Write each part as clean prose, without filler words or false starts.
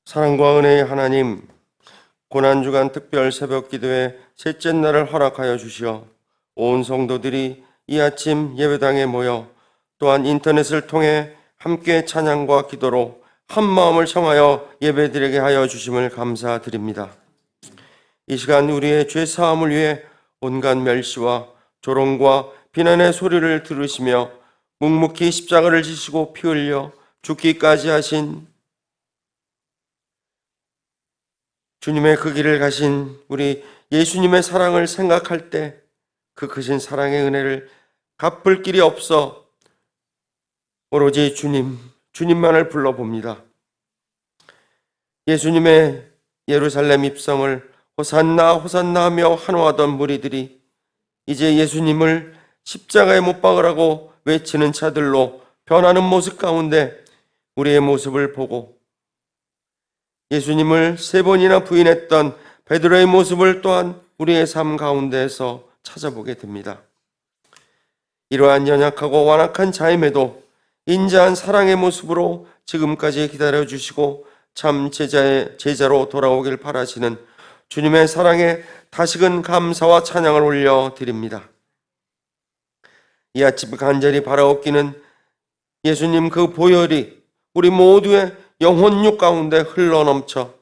사랑과 은혜의 하나님, 고난주간 특별 새벽 기도회 셋째 날을 허락하여 주시어 온 성도들이 이 아침 예배당에 모여 또한 인터넷을 통해 함께 찬양과 기도로 한 마음을 청하여 예배드리게 하여 주심을 감사드립니다. 이 시간 우리의 죄 사함을 위해 온갖 멸시와 조롱과 비난의 소리를 들으시며 묵묵히 십자가를 지시고 피 흘려 죽기까지 하신 주님의 그 길을 가신 우리 예수님의 사랑을 생각할 때 그 크신 사랑의 은혜를 갚을 길이 없어 오로지 주님만을 불러봅니다. 예수님의 예루살렘 입성을 호산나 호산나 하며 환호하던 무리들이 이제 예수님을 십자가에 못 박으라고 외치는 자들로 변하는 모습 가운데 우리의 모습을 보고 예수님을 3번이나 부인했던 베드로의 모습을 또한 우리의 삶 가운데에서 찾아보게 됩니다. 이러한 연약하고 완악한 자임에도 인자한 사랑의 모습으로 지금까지 기다려주시고 참 제자로 돌아오길 바라시는 주님의 사랑에 다시금 감사와 찬양을 올려드립니다. 이 아침 간절히 바라옵기는 예수님 그 보혈이 우리 모두의 영혼육 가운데 흘러넘쳐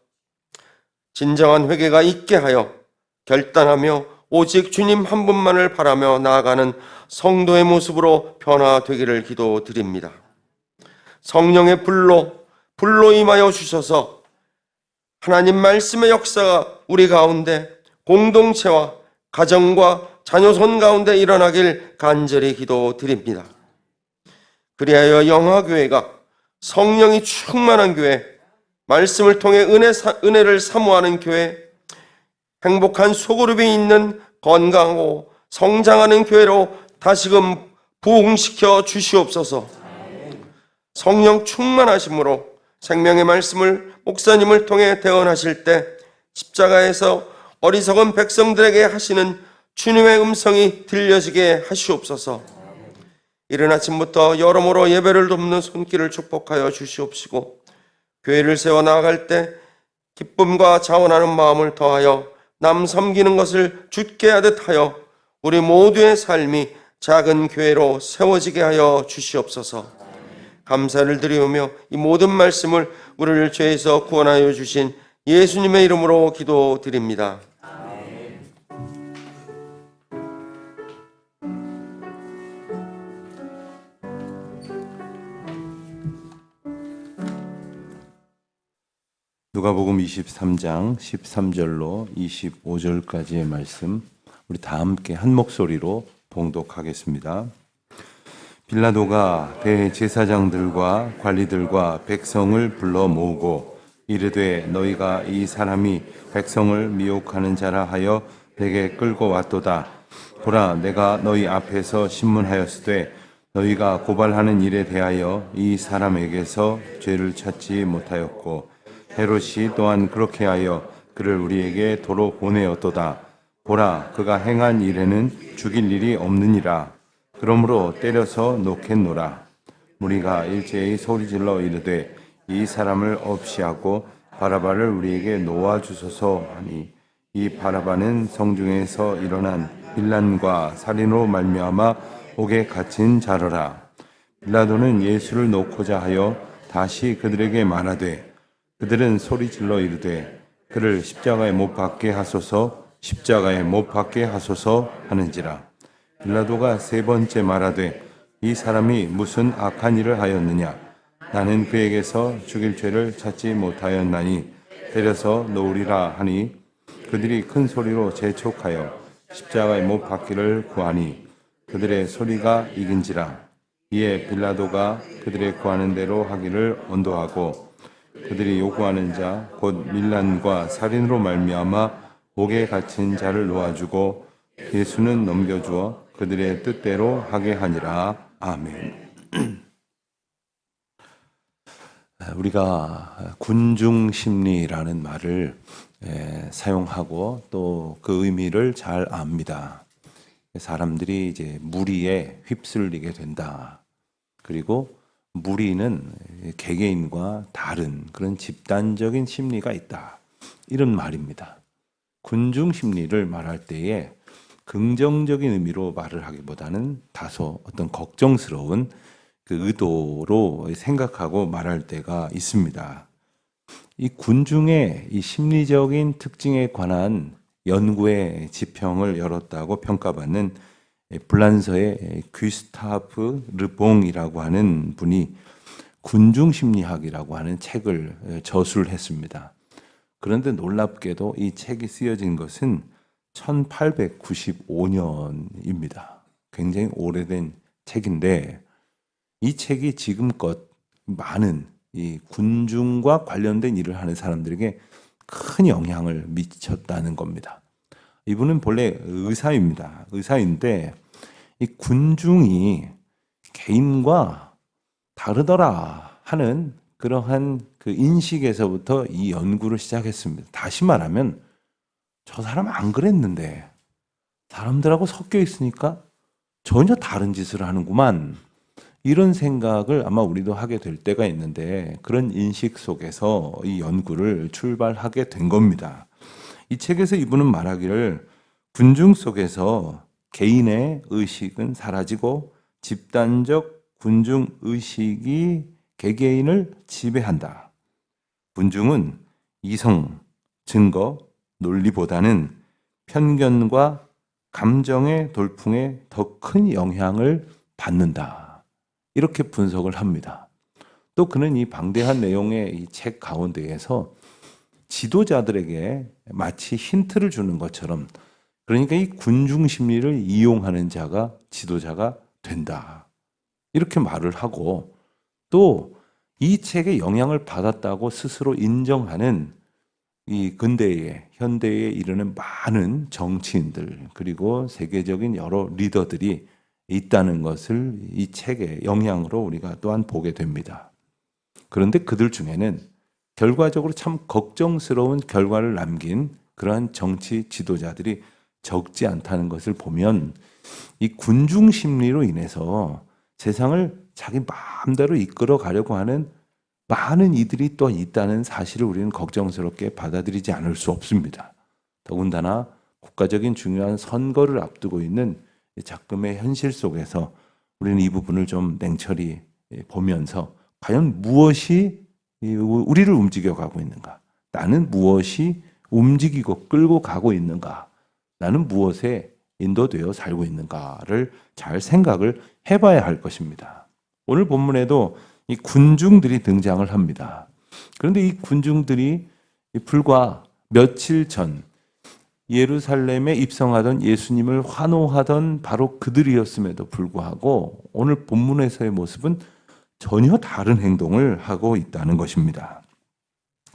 진정한 회개가 있게 하여 결단하며 오직 주님 한 분만을 바라며 나아가는 성도의 모습으로 변화되기를 기도드립니다. 성령의 불로 임하여 주셔서 하나님 말씀의 역사가 우리 가운데 공동체와 가정과 자녀손 가운데 일어나길 간절히 기도드립니다. 그리하여 영화교회가 성령이 충만한 교회, 말씀을 통해 은혜를 사모하는 교회, 행복한 소그룹이 있는 건강하고 성장하는 교회로 다시금 부흥시켜 주시옵소서. 성령 충만하심으로 생명의 말씀을 목사님을 통해 대언하실 때 십자가에서 어리석은 백성들에게 하시는 주님의 음성이 들려지게 하시옵소서. 이른 아침부터 여러모로 예배를 돕는 손길을 축복하여 주시옵시고 교회를 세워 나아갈 때 기쁨과 자원하는 마음을 더하여 남 섬기는 것을 주께 하듯 하여 우리 모두의 삶이 작은 교회로 세워지게 하여 주시옵소서. 감사를 드리오며 이 모든 말씀을 우리를 죄에서 구원하여 주신 예수님의 이름으로 기도드립니다. 누가복음 23장 13절로 25절까지의 말씀 우리 다 함께 한 목소리로 봉독하겠습니다. 빌라도가 대제사장들과 관리들과 백성을 불러 모으고 이르되 너희가 이 사람이 백성을 미혹하는 자라 하여 내게 끌고 왔도다. 보라, 내가 너희 앞에서 신문하였으되 너희가 고발하는 일에 대하여 이 사람에게서 죄를 찾지 못하였고 헤롯이 또한 그렇게 하여 그를 우리에게 도로 보내었도다. 보라, 그가 행한 일에는 죽일 일이 없느니라. 그러므로 때려서 놓겠노라. 무리가 일제히 소리질러 이르되 이 사람을 없이 하고 바라바를 우리에게 놓아 주소서 하니 이 바라바는 성중에서 일어난 빌란과 살인으로 말미암아 옥에 갇힌 자로라. 빌라도는 예수를 놓고자 하여 다시 그들에게 말하되 그들은 소리질러 이르되 그를 십자가에 못 박게 하소서, 십자가에 못 박게 하소서 하는지라. 빌라도가 3번째 말하되 이 사람이 무슨 악한 일을 하였느냐? 나는 그에게서 죽일 죄를 찾지 못하였나니 때려서 놓으리라 하니 그들이 큰 소리로 재촉하여 십자가에 못 박기를 구하니 그들의 소리가 이긴지라. 이에 빌라도가 그들의 구하는 대로 하기를 언도하고 그들이 요구하는 자 곧 밀란과 살인으로 말미암아 옥에 갇힌 자를 놓아주고 예수는 넘겨주어 그들의 뜻대로 하게 하니라. 아멘. 우리가 군중심리라는 말을 사용하고 또 그 의미를 잘 압니다. 사람들이 이제 무리에 휩쓸리게 된다. 그리고 무리는 개개인과 다른 그런 집단적인 심리가 있다. 이런 말입니다. 군중 심리를 말할 때에 긍정적인 의미로 말을 하기보다는 다소 어떤 걱정스러운 그 의도로 생각하고 말할 때가 있습니다. 이 군중의 이 심리적인 특징에 관한 연구의 지평을 열었다고 평가받는 불란서의 귀스타프 르봉이라고 하는 분이 군중 심리학이라고 하는 책을 저술을 했습니다. 그런데 놀랍게도 이 책이 쓰여진 것은 1895년입니다. 굉장히 오래된 책인데 이 책이 지금껏 많은 이 군중과 관련된 일을 하는 사람들에게 큰 영향을 미쳤다는 겁니다. 이분은 본래 의사입니다. 의사인데 이 군중이 개인과 다르더라 하는 그러한 그 인식에서부터 이 연구를 시작했습니다. 다시 말하면 저 사람 안 그랬는데 사람들하고 섞여 있으니까 전혀 다른 짓을 하는구만. 이런 생각을 아마 우리도 하게 될 때가 있는데 그런 인식 속에서 이 연구를 출발하게 된 겁니다. 이 책에서 이분은 말하기를 군중 속에서 개인의 의식은 사라지고 집단적 군중 의식이 개개인을 지배한다. 군중은 이성, 증거, 논리보다는 편견과 감정의 돌풍에 더 큰 영향을 받는다. 이렇게 분석을 합니다. 또 그는 이 방대한 내용의 이 책 가운데에서 지도자들에게 마치 힌트를 주는 것처럼 그러니까 이 군중 심리를 이용하는 자가 지도자가 된다. 이렇게 말을 하고 또 이 책에 영향을 받았다고 스스로 인정하는 이 근대에 현대에 이르는 많은 정치인들 그리고 세계적인 여러 리더들이 있다는 것을 이 책의 영향으로 우리가 또한 보게 됩니다. 그런데 그들 중에는 결과적으로 참 걱정스러운 결과를 남긴 그러한 정치 지도자들이 적지 않다는 것을 보면 이 군중 심리로 인해서 세상을 자기 마음대로 이끌어 가려고 하는 많은 이들이 또 있다는 사실을 우리는 걱정스럽게 받아들이지 않을 수 없습니다. 더군다나 국가적인 중요한 선거를 앞두고 있는 작금의 현실 속에서 우리는 이 부분을 좀 냉철히 보면서 과연 무엇이 우리를 움직여가고 있는가? 나는 무엇이 움직이고 끌고 가고 있는가? 나는 무엇에 인도되어 살고 있는가를 잘 생각을 해봐야 할 것입니다. 오늘 본문에도 이 군중들이 등장을 합니다. 그런데 이 군중들이 불과 며칠 전 예루살렘에 입성하던 예수님을 환호하던 바로 그들이었음에도 불구하고 오늘 본문에서의 모습은 전혀 다른 행동을 하고 있다는 것입니다.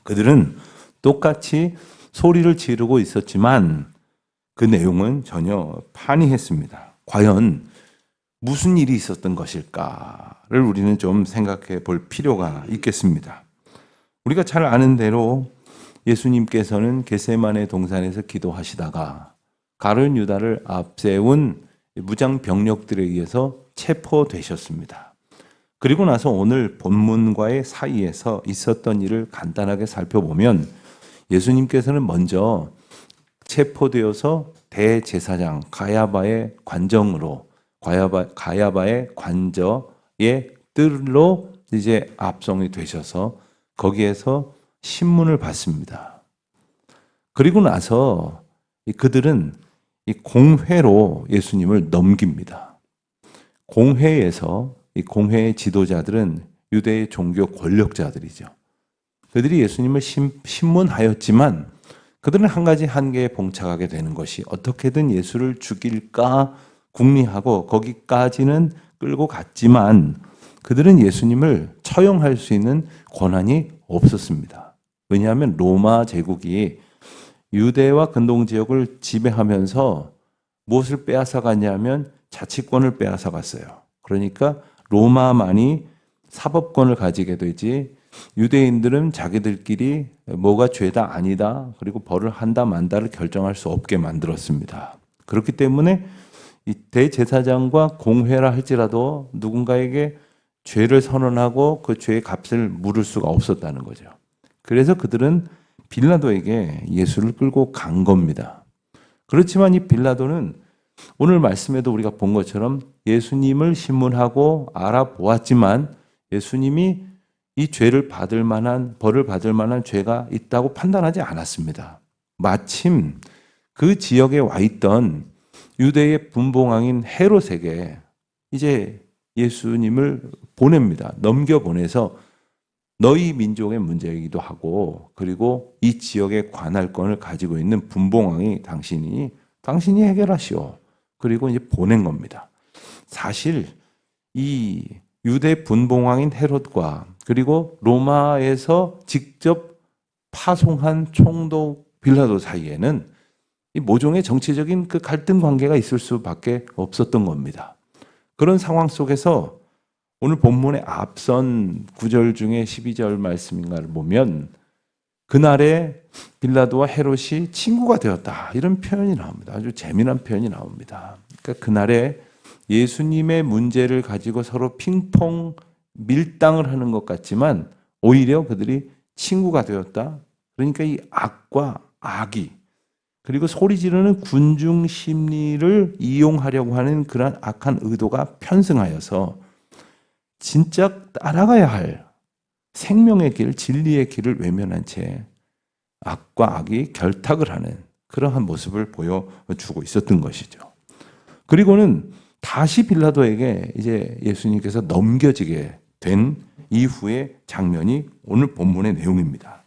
그들은 똑같이 소리를 지르고 있었지만 그 내용은 전혀 판이했습니다. 과연 무슨 일이 있었던 것일까를 우리는 좀 생각해 볼 필요가 있겠습니다. 우리가 잘 아는 대로 예수님께서는 겟세마네 동산에서 기도하시다가 가룟 유다를 앞세운 무장 병력들에 의해서 체포되셨습니다. 그리고 나서 오늘 본문과의 사이에서 있었던 일을 간단하게 살펴보면 예수님께서는 먼저 체포되어서 대제사장 가야바의 관정으로 가야바의 관저의 뜰로 이제 압송이 되셔서 거기에서 신문을 받습니다. 그리고 나서 그들은 이 공회로 예수님을 넘깁니다. 공회에서 이 공회의 지도자들은 유대의 종교 권력자들이죠. 그들이 예수님을 신문하였지만 그들은 한 가지 한계에 봉착하게 되는 것이 어떻게든 예수를 죽일까 궁리하고 거기까지는 끌고 갔지만 그들은 예수님을 처형할 수 있는 권한이 없었습니다. 왜냐하면 로마 제국이 유대와 근동 지역을 지배하면서 무엇을 빼앗아갔냐면 자치권을 빼앗아갔어요. 그러니까 로마만이 사법권을 가지게 되지 유대인들은 자기들끼리 뭐가 죄다 아니다 그리고 벌을 한다 만다를 결정할 수 없게 만들었습니다. 그렇기 때문에 이 대제사장과 공회라 할지라도 누군가에게 죄를 선언하고 그 죄의 값을 물을 수가 없었다는 거죠. 그래서 그들은 빌라도에게 예수를 끌고 간 겁니다. 그렇지만 이 빌라도는 오늘 말씀에도 우리가 본 것처럼 예수님을 신문하고 알아보았지만 예수님이 이 죄를 받을 만한, 벌을 받을 만한 죄가 있다고 판단하지 않았습니다. 마침 그 지역에 와 있던 유대의 분봉왕인 헤롯에게 이제 예수님을 보냅니다. 넘겨보내서 너희 민족의 문제이기도 하고, 그리고 이 지역의 관할권을 가지고 있는 분봉왕이 당신이 해결하시오. 그리고 이제 보낸 겁니다. 사실 이 유대 분봉왕인 헤롯과 그리고 로마에서 직접 파송한 총독 빌라도 사이에는 이 모종의 정치적인 그 갈등 관계가 있을 수밖에 없었던 겁니다. 그런 상황 속에서 오늘 본문의 앞선 9절 중에 12절 말씀인가를 보면 그날에 빌라도와 헤롯이 친구가 되었다, 이런 표현이 나옵니다. 아주 재미난 표현이 나옵니다. 그러니까 그날에 예수님의 문제를 가지고 서로 핑퐁 밀당을 하는 것 같지만 오히려 그들이 친구가 되었다. 그러니까 이 악과 악이, 그리고 소리 지르는 군중 심리를 이용하려고 하는 그러한 악한 의도가 편승하여서 진짜 따라가야 할 생명의 길, 진리의 길을 외면한 채 악과 악이 결탁을 하는 그러한 모습을 보여주고 있었던 것이죠. 그리고는 다시 빌라도에게 이제 예수님께서 넘겨지게 된 이후의 장면이 오늘 본문의 내용입니다.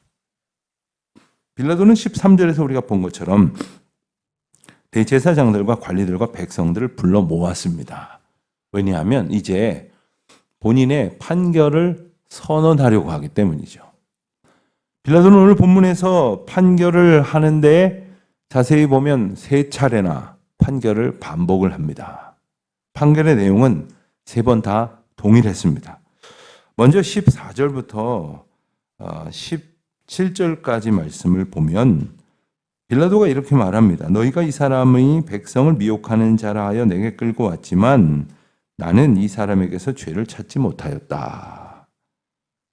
빌라도는 13절에서 우리가 본 것처럼 대제사장들과 관리들과 백성들을 불러 모았습니다. 왜냐하면 이제 본인의 판결을 선언하려고 하기 때문이죠. 빌라도는 오늘 본문에서 판결을 하는데 자세히 보면 3차례나 판결을 반복을 합니다. 판결의 내용은 3번 다 동일했습니다. 먼저 14절부터 17절까지 말씀을 보면 빌라도가 이렇게 말합니다. 너희가 이 사람이 백성을 미혹하는 자라 하여 내게 끌고 왔지만 나는 이 사람에게서 죄를 찾지 못하였다.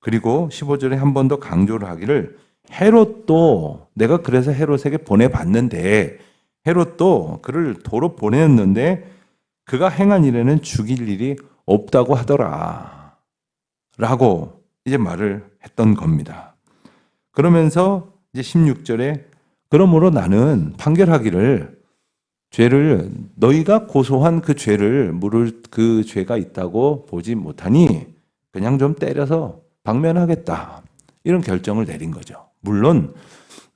그리고 15절에 한 번 더 강조를 하기를 헤롯도, 내가 그래서 헤롯에게 보내봤는데 헤롯도 그를 도로 보냈는데 그가 행한 일에는 죽일 일이 없다고 하더라 라고 이제 말을 했던 겁니다. 그러면서 이제 16절에 그러므로 나는 판결하기를 죄를, 너희가 고소한 그 죄를 물을 그 죄가 있다고 보지 못하니 그냥 좀 때려서 방면하겠다, 이런 결정을 내린 거죠. 물론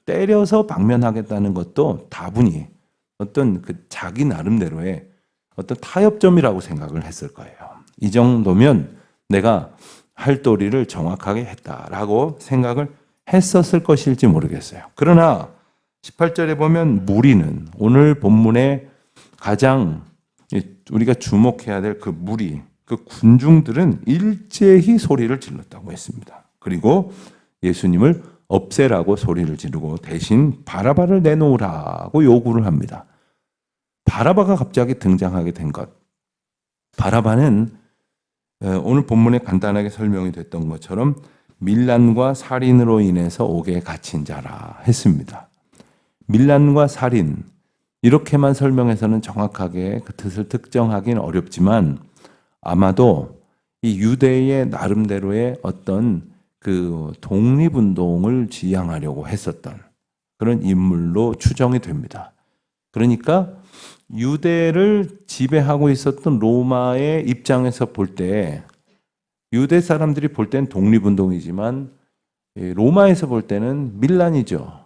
때려서 방면하겠다는 것도 다분히 어떤 그 자기 나름대로의 어떤 타협점이라고 생각을 했을 거예요. 이 정도면 내가 할 도리를 정확하게 했다라고 생각을 했었을 것일지 모르겠어요. 그러나 18절에 보면 무리는, 오늘 본문에 가장 우리가 주목해야 될 그 무리, 그 군중들은 일제히 소리를 질렀다고 했습니다. 그리고 예수님을 없애라고 소리를 지르고 대신 바라바를 내놓으라고 요구를 합니다. 바라바가 갑자기 등장하게 된 것. 바라바는 오늘 본문에 간단하게 설명이 됐던 것처럼 밀란과 살인으로 인해서 옥에 갇힌 자라 했습니다. 밀란과 살인, 이렇게만 설명해서는 정확하게 그 뜻을 특정하기는 어렵지만 아마도 이 유대의 나름대로의 어떤 그 독립운동을 지향하려고 했었던 그런 인물로 추정이 됩니다. 그러니까 유대를 지배하고 있었던 로마의 입장에서 볼 때, 유대 사람들이 볼 땐 독립운동이지만 로마에서 볼 때는 밀란이죠.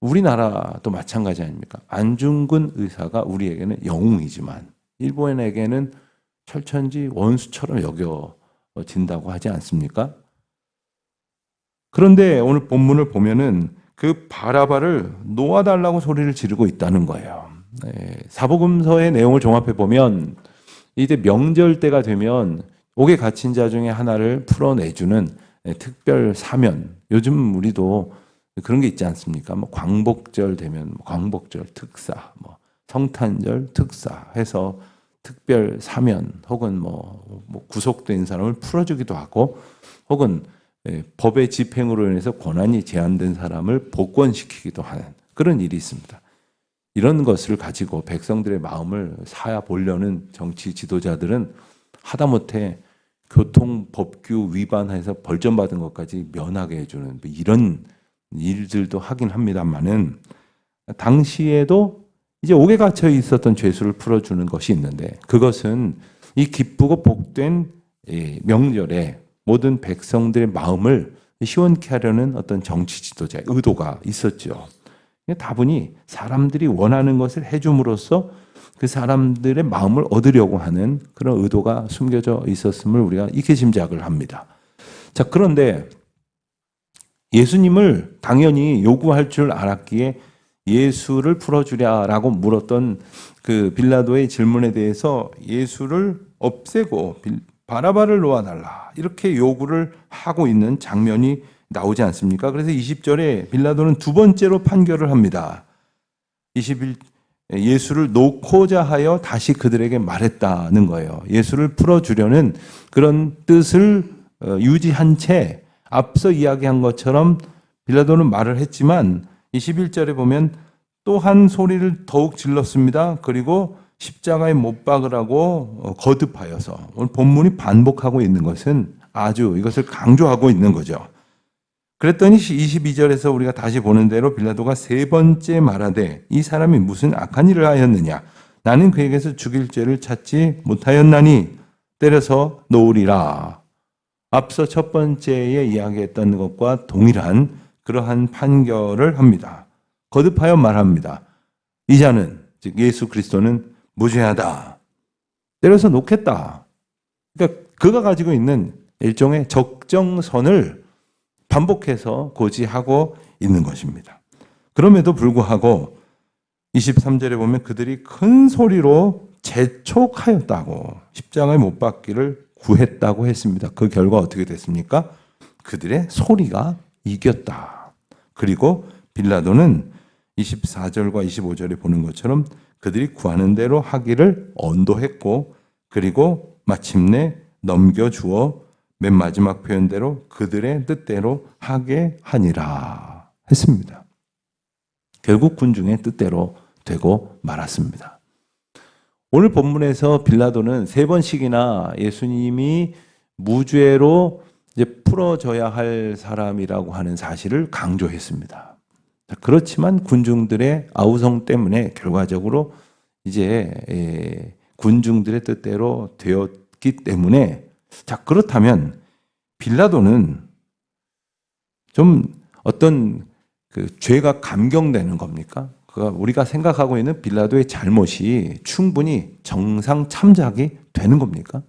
우리나라도 마찬가지 아닙니까? 안중근 의사가 우리에게는 영웅이지만 일본에게는 철천지 원수처럼 여겨진다고 하지 않습니까? 그런데 오늘 본문을 보면은 그 바라바를 놓아달라고 소리를 지르고 있다는 거예요. 사복음서의 내용을 종합해 보면 이제 명절 때가 되면 옥에 갇힌 자 중에 하나를 풀어내주는 특별 사면, 요즘 우리도 그런 게 있지 않습니까? 뭐 광복절 되면 광복절 특사, 뭐 성탄절 특사 해서 특별 사면 혹은 뭐 구속된 사람을 풀어주기도 하고 혹은 법의 집행으로 인해서 권한이 제한된 사람을 복권시키기도 하는 그런 일이 있습니다. 이런 것을 가지고 백성들의 마음을 사야 보려는 정치 지도자들은 하다못해 교통법규 위반해서 벌점 받은 것까지 면하게 해주는 이런 일들도 하긴 합니다만은 당시에도 이제 옥에 갇혀 있었던 죄수를 풀어주는 것이 있는데 그것은 이 기쁘고 복된 명절에 모든 백성들의 마음을 시원케 하려는 어떤 정치 지도자의 의도가 있었죠. 다분히 사람들이 원하는 것을 해줌으로써 그 사람들의 마음을 얻으려고 하는 그런 의도가 숨겨져 있었음을 우리가 익히 짐작을 합니다. 자, 그런데 예수님을 당연히 요구할 줄 알았기에 예수를 풀어주랴라고 물었던 그 빌라도의 질문에 대해서 예수를 없애고 바라바를 놓아달라 이렇게 요구를 하고 있는 장면이 나오지 않습니까? 그래서 20절에 빌라도는 두 번째로 판결을 합니다. 예수를 놓고자 하여 다시 그들에게 말했다는 거예요. 예수를 풀어주려는 그런 뜻을 유지한 채 앞서 이야기한 것처럼 빌라도는 말을 했지만 21절에 보면 또 한 소리를 더욱 질렀습니다. 그리고 십자가에 못 박으라고 거듭하여서 오늘 본문이 반복하고 있는 것은 아주 이것을 강조하고 있는 거죠. 그랬더니 22절에서 우리가 다시 보는 대로 빌라도가 세 번째 말하되 이 사람이 무슨 악한 일을 하였느냐 나는 그에게서 죽일 죄를 찾지 못하였나니 때려서 놓으리라. 앞서 첫 번째에 이야기했던 것과 동일한 그러한 판결을 합니다. 거듭하여 말합니다. 이 자는 즉 예수 그리스도는 무죄하다. 때려서 놓겠다. 그러니까 그가 가지고 있는 일종의 적정선을 반복해서 고지하고 있는 것입니다. 그럼에도 불구하고 23절에 보면 그들이 큰 소리로 재촉하였다고 십자가에 못 박기를 구했다고 했습니다. 그 결과 어떻게 됐습니까? 그들의 소리가 이겼다. 그리고 빌라도는 24절과 25절에 보는 것처럼 그들이 구하는 대로 하기를 언도했고 그리고 마침내 넘겨주어 맨 마지막 표현대로 그들의 뜻대로 하게 하니라 했습니다. 결국 군중의 뜻대로 되고 말았습니다. 오늘 본문에서 빌라도는 세 번씩이나 예수님이 무죄로 이제 풀어져야 할 사람이라고 하는 사실을 강조했습니다. 그렇지만 군중들의 아우성 때문에 결과적으로 이제 군중들의 뜻대로 되었기 때문에 자, 그렇다면 빌라도는 좀 어떤 그 죄가 감경되는 겁니까? 우리가 생각하고 있는 빌라도의 잘못이 충분히 정상 참작이 되는 겁니까?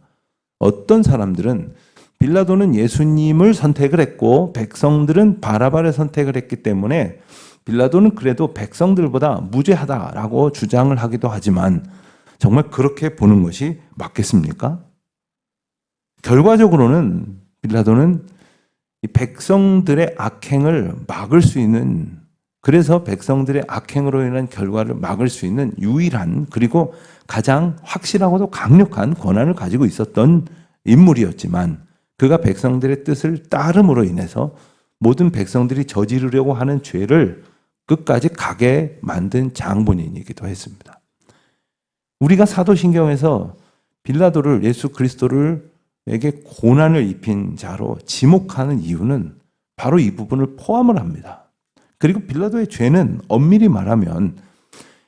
어떤 사람들은 빌라도는 예수님을 선택을 했고 백성들은 바라바를 선택을 했기 때문에 빌라도는 그래도 백성들보다 무죄하다라고 주장을 하기도 하지만 정말 그렇게 보는 것이 맞겠습니까? 결과적으로는 빌라도는 이 백성들의 악행을 막을 수 있는 그래서 백성들의 악행으로 인한 결과를 막을 수 있는 유일한 그리고 가장 확실하고도 강력한 권한을 가지고 있었던 인물이었지만 그가 백성들의 뜻을 따름으로 인해서 모든 백성들이 저지르려고 하는 죄를 끝까지 가게 만든 장본인이기도 했습니다. 우리가 사도신경에서 빌라도를 예수 그리스도에게 고난을 입힌 자로 지목하는 이유는 바로 이 부분을 포함을 합니다. 그리고 빌라도의 죄는 엄밀히 말하면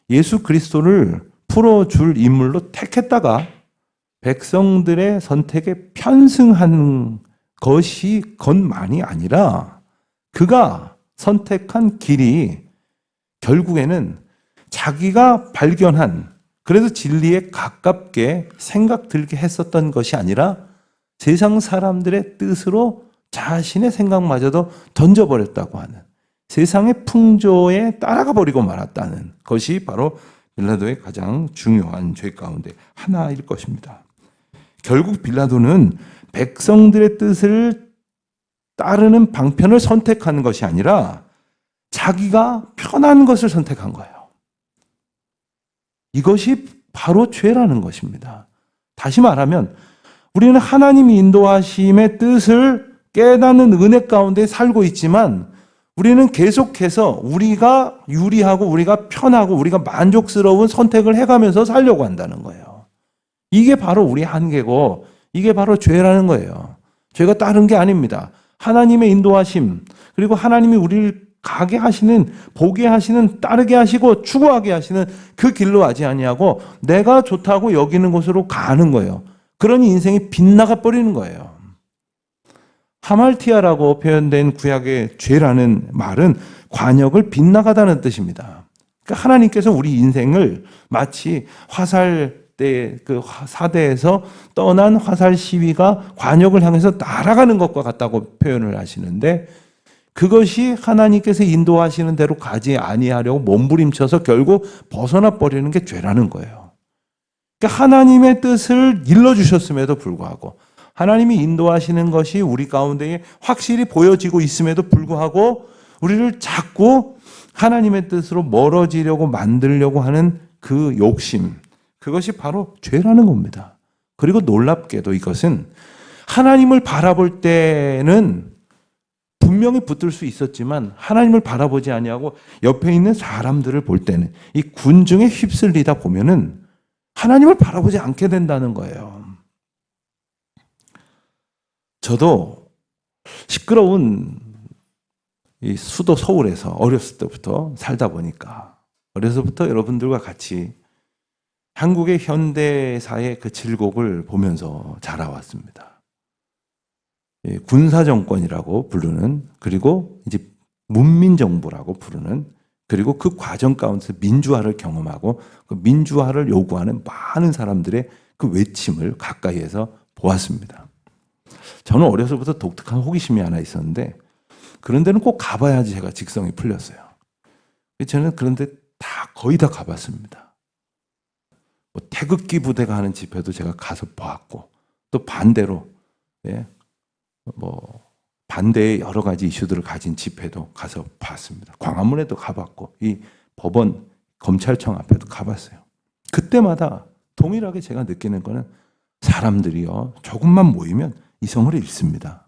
예수 그리스도를 풀어줄 인물로 택했다가 백성들의 선택에 편승하는 것이 것만이 아니라 그가 선택한 길이 결국에는 자기가 발견한 그래서 진리에 가깝게 생각 들게 했었던 것이 아니라 세상 사람들의 뜻으로 자신의 생각마저도 던져버렸다고 하는 세상의 풍조에 따라가 버리고 말았다는 것이 바로 빌라도의 가장 중요한 죄 가운데 하나일 것입니다. 결국 빌라도는 백성들의 뜻을 따르는 방편을 선택하는 것이 아니라 자기가 편한 것을 선택한 거예요. 이것이 바로 죄라는 것입니다. 다시 말하면 우리는 하나님이 인도하심의 뜻을 깨닫는 은혜 가운데 살고 있지만 우리는 계속해서 우리가 유리하고 우리가 편하고 우리가 만족스러운 선택을 해가면서 살려고 한다는 거예요. 이게 바로 우리 한계고 이게 바로 죄라는 거예요. 죄가 다른 게 아닙니다. 하나님의 인도하심 그리고 하나님이 우리를 가게 하시는 보게 하시는 따르게 하시고 추구하게 하시는 그 길로 가지 아니하고 내가 좋다고 여기는 곳으로 가는 거예요. 그러니 인생이 빗나가 버리는 거예요. 하말티아라고 표현된 구약의 죄라는 말은 관역을 빗나가다는 뜻입니다. 그러니까 하나님께서 우리 인생을 마치 화살 때 그 사대에서 떠난 화살 시위가 관역을 향해서 날아가는 것과 같다고 표현을 하시는데 그것이 하나님께서 인도하시는 대로 가지 아니하려고 몸부림쳐서 결국 벗어나 버리는 게 죄라는 거예요. 그러니까 하나님의 뜻을 일러주셨음에도 불구하고 하나님이 인도하시는 것이 우리 가운데에 확실히 보여지고 있음에도 불구하고 우리를 자꾸 하나님의 뜻으로 멀어지려고 만들려고 하는 그 욕심, 그것이 바로 죄라는 겁니다. 그리고 놀랍게도 이것은 하나님을 바라볼 때는 분명히 붙들 수 있었지만 하나님을 바라보지 아니하고 옆에 있는 사람들을 볼 때는 이 군중에 휩쓸리다 보면은 하나님을 바라보지 않게 된다는 거예요. 저도 시끄러운 이 수도 서울에서 어렸을 때부터 살다 보니까 어려서부터 여러분들과 같이 한국의 현대사의 그 질곡을 보면서 자라왔습니다. 군사정권이라고 부르는 그리고 이제 문민정부라고 부르는 그리고 그 과정 가운데서 민주화를 경험하고 그 민주화를 요구하는 많은 사람들의 그 외침을 가까이에서 보았습니다. 저는 어려서부터 독특한 호기심이 하나 있었는데 그런 데는 꼭 가봐야지 제가 직성이 풀렸어요. 저는 그런 데 거의 다 가봤습니다. 뭐 태극기 부대가 하는 집회도 제가 가서 보았고 또 반대로 뭐 반대의 여러 가지 이슈들을 가진 집회도 가서 봤습니다. 광화문에도 가봤고 이 법원 검찰청 앞에도 가봤어요. 그때마다 동일하게 제가 느끼는 거는 사람들이요 조금만 모이면 이성을 잃습니다.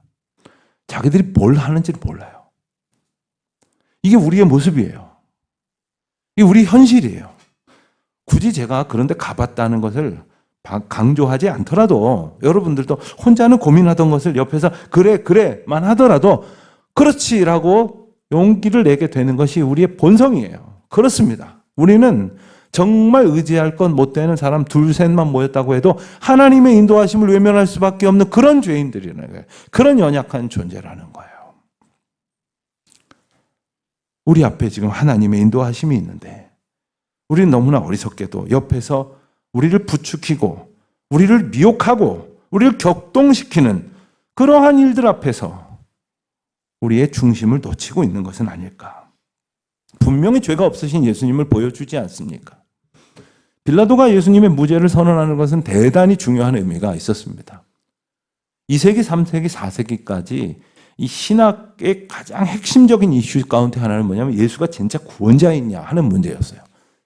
자기들이 뭘 하는지를 몰라요. 이게 우리의 모습이에요. 이게 우리 현실이에요. 굳이 제가 그런 데 가봤다는 것을 강조하지 않더라도 여러분들도 혼자는 고민하던 것을 옆에서 그래만 하더라도 그렇지라고 용기를 내게 되는 것이 우리의 본성이에요. 그렇습니다. 우리는 정말 의지할 것 못 되는 사람 둘셋만 모였다고 해도 하나님의 인도하심을 외면할 수밖에 없는 그런 죄인들이라는 거예요. 그런 연약한 존재라는 거예요. 우리 앞에 지금 하나님의 인도하심이 있는데 우리는 너무나 어리석게도 옆에서 우리를 부추기고 우리를 미혹하고 우리를 격동시키는 그러한 일들 앞에서 우리의 중심을 놓치고 있는 것은 아닐까. 분명히 죄가 없으신 예수님을 보여주지 않습니까? 빌라도가 예수님의 무죄를 선언하는 것은 대단히 중요한 의미가 있었습니다. 2세기, 3세기, 4세기까지 이 신학의 가장 핵심적인 이슈 가운데 하나는 뭐냐면 예수가 진짜 구원자이냐 하는 문제였어요.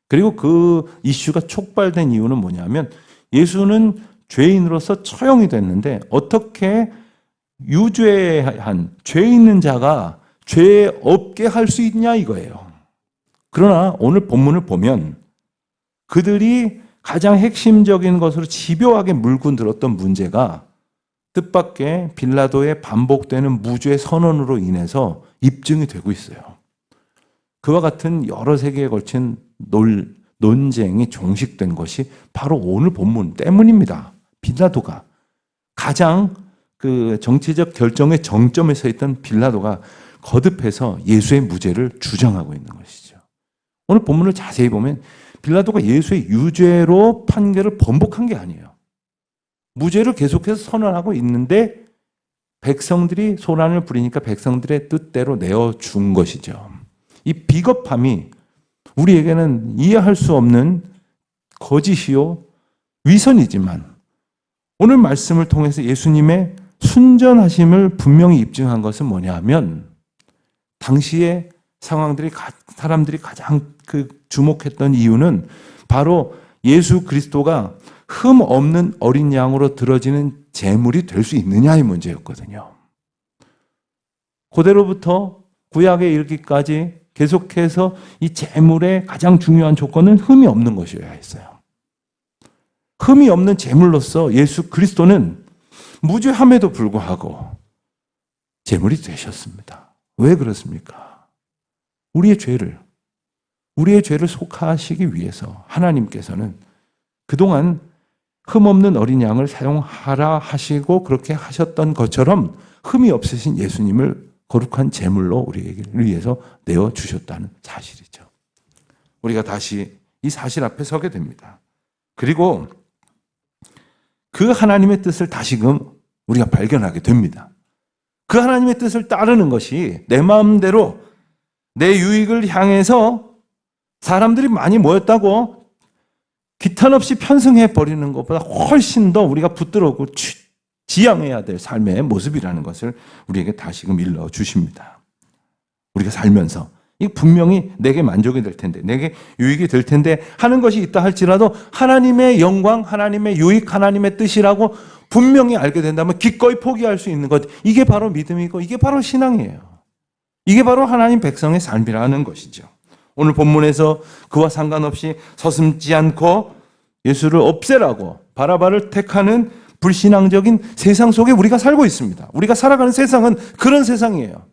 그리고 그 이슈가 촉발된 이유는 뭐냐면 예수는 죄인으로서 처형이 됐는데 어떻게 유죄한 죄 있는 자가 죄 없게 할 수 있냐 이거예요. 그러나 오늘 본문을 보면 그들이 가장 핵심적인 것으로 집요하게 물고 들었던 문제가 뜻밖의 빌라도의 반복되는 무죄 선언으로 인해서 입증이 되고 있어요. 그와 같은 여러 세기에 걸친 논쟁이 종식된 것이 바로 오늘 본문 때문입니다. 빌라도가 가장 그 정치적 결정의 정점에 서 있던 빌라도가 거듭해서 예수의 무죄를 주장하고 있는 것이죠. 오늘 본문을 자세히 보면 빌라도가 예수의 유죄로 판결을 번복한 게 아니에요. 무죄를 계속해서 선언하고 있는데 백성들이 소란을 부리니까 백성들의 뜻대로 내어준 것이죠. 이 비겁함이 우리에게는 이해할 수 없는 거짓이요 위선이지만 오늘 말씀을 통해서 예수님의 순전하심을 분명히 입증한 것은 뭐냐면 당시에 사람들이 가장 그 주목했던 이유는 바로 예수 그리스도가 흠 없는 어린 양으로 들어지는 제물이 될 수 있느냐의 문제였거든요. 그대로부터 구약에 이르기까지 계속해서 이 제물의 가장 중요한 조건은 흠이 없는 것이어야 했어요. 흠이 없는 제물로서 예수 그리스도는 무죄함에도 불구하고 제물이 되셨습니다. 왜 그렇습니까? 우리의 죄를 속하시기 위해서 하나님께서는 그동안 흠없는 어린 양을 사용하라 하시고 그렇게 하셨던 것처럼 흠이 없으신 예수님을 거룩한 제물로 우리에게 위해서 내어주셨다는 사실이죠. 우리가 다시 이 사실 앞에 서게 됩니다. 그리고 그 하나님의 뜻을 다시금 우리가 발견하게 됩니다. 그 하나님의 뜻을 따르는 것이 내 마음대로 내 유익을 향해서 사람들이 많이 모였다고 기탄 없이 편승해 버리는 것보다 훨씬 더 우리가 붙들고 지향해야 될 삶의 모습이라는 것을 우리에게 다시금 일러주십니다. 우리가 살면서 이 분명히 내게 만족이 될 텐데, 내게 유익이 될 텐데 하는 것이 있다 할지라도 하나님의 영광, 하나님의 유익, 하나님의 뜻이라고 분명히 알게 된다면 기꺼이 포기할 수 있는 것, 이게 바로 믿음이고 이게 바로 신앙이에요. 이게 바로 하나님 백성의 삶이라는 것이죠. 오늘 본문에서 그와 상관없이 서슴지 않고 예수를 없애라고 바라바를 택하는 불신앙적인 세상 속에 우리가 살고 있습니다. 우리가 살아가는 세상은 그런 세상이에요.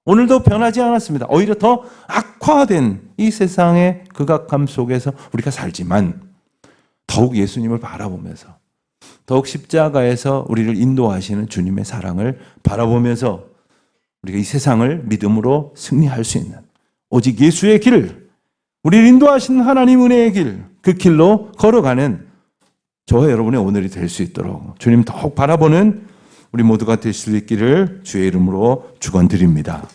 오늘도 변하지 않았습니다. 오히려 더 악화된 이 세상의 극악함 속에서 우리가 살지만 더욱 예수님을 바라보면서 더욱 십자가에서 우리를 인도하시는 주님의 사랑을 바라보면서 우리가 이 세상을 믿음으로 승리할 수 있는 오직 예수의 길, 우리를 인도하시는 하나님 은혜의 길, 그 길로 걸어가는 저와 여러분의 오늘이 될 수 있도록 주님 더욱 바라보는 우리 모두가 될 수 있기를 주의 이름으로 축원드립니다.